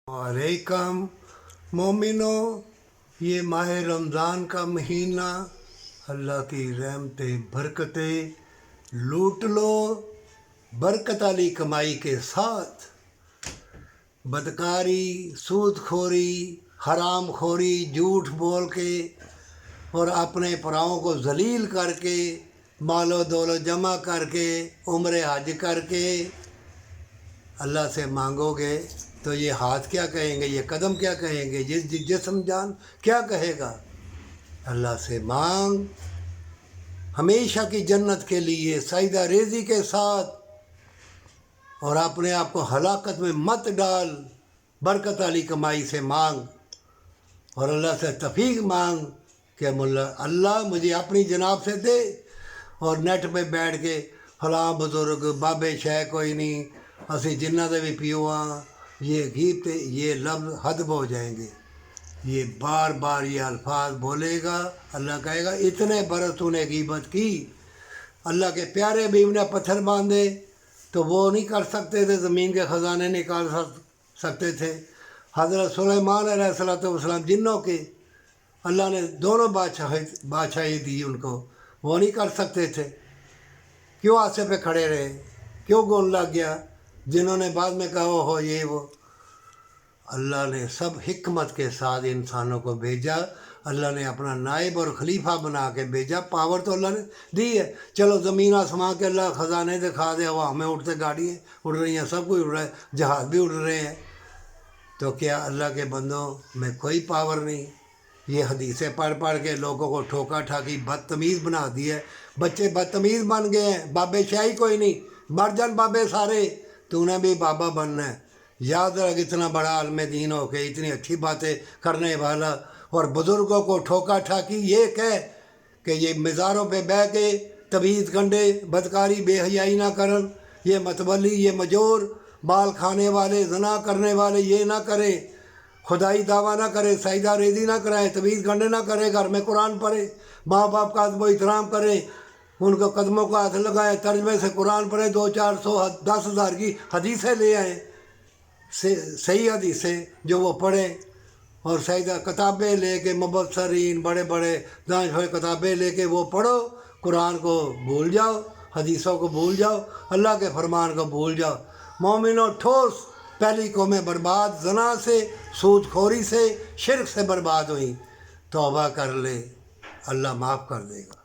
वालेकुम मोमिनो, ये माह रमज़ान का महीना, अल्लाह की रहमतें बरकतें लूट लो बरकत वाली कमाई के साथ। बदकारी, सूदखोरी, हराम खोरी, झूठ बोल के और अपने पराओं को जलील करके, मालो दौलत जमा करके, उम्र हज करके अल्लाह से मांगोगे तो ये हाथ क्या कहेंगे, ये कदम क्या कहेंगे, जिस्म जान क्या कहेगा। अल्लाह से मांग हमेशा की जन्नत के लिए साइदा रेज़ी के साथ, और अपने आप को हलाकत में मत डाल। बरकत वाली कमाई से मांग और अल्लाह से तफीक मांग कि मुल्ला अल्लाह मुझे अपनी जनाब से दे। और नेट पे बैठ के फलां बुजुर्ग बाबे शह कोई नहीं, असी जिन्ना दे भी पियो हाँ, ये गीत ये लफ्ज़ हदब हो जाएंगे। ये बार बार ये अल्फाज बोलेगा, अल्लाह कहेगा इतने बरस तूने गीबत की। अल्लाह के प्यारे भी उन्हें पत्थर बांधे तो वो नहीं कर सकते थे, ज़मीन के ख़जाने निकाल सकते थे। हज़रत सुलेमान अलैहिस्सलाम जिन्नों के अल्लाह ने दोनों बादशाही दी उनको, वो नहीं कर सकते थे। क्यों आसे पे खड़े रहे, क्यों गोल लग गया जिन्होंने बाद में कहा हो ये वो। अल्लाह ने सब हिकमत के साथ इंसानों को भेजा। अल्लाह ने अपना नायब और खलीफा बना के भेजा। पावर तो अल्लाह ने दी है। चलो ज़मीन आसमां के अल्लाह ख़जाने दिखा दे, हवा में उड़ते गाड़ियाँ उड़ रही हैं, सब कुछ उड़ रहा है, जहाज़ भी उड़ रहे हैं। तो क्या अल्लाह के बंदों में कोई पावर नहीं? ये हदीसें पढ़ पढ़ के लोगों को ठोका ठाकी बदतमीज़ बना दी है। बच्चे बदतमीज़ बन गए हैं। बाबे शाही कोई नहीं, मर जान बाबे सारे, तूने भी बाबा बनना है। याद रख, इतना बड़ा आलम दीन हो के इतनी अच्छी बातें करने वाला और बुज़ुर्गों को ठोका ठाकी ये कह कि ये मज़ारों पे बह के तवीज़ गंडे बदकारी बेहयाई ना करन, ये मतवली ये मजोर बाल खाने वाले जना करने वाले ये ना करें, खुदाई दावा ना करे, साइदा रेज़ी ना कराए, तवीज़ गंडे ना करे, घर में कुरान पढ़े, माँ बाप का अदब एहतराम करें, उनको कदमों को हाथ लगाए, तर्जमे से कुरान पढ़े, 200-400 10,000 की हदीसें ले आए, सही हदीसें जो वो पढ़ें। और साइदा किताबें लेके मुबस्सरीन बड़े बड़े दानिश भाई किताबें लेके वो पढ़ो, कुरान को भूल जाओ, हदीसों को भूल जाओ, अल्लाह के फरमान को भूल जाओ। मोमिनो ठोस पहली कौमें बर्बाद जना से, सूदखोरी से, शिर्क से बर्बाद हुई। तौबा कर ले, अल्लाह माफ़ कर देगा।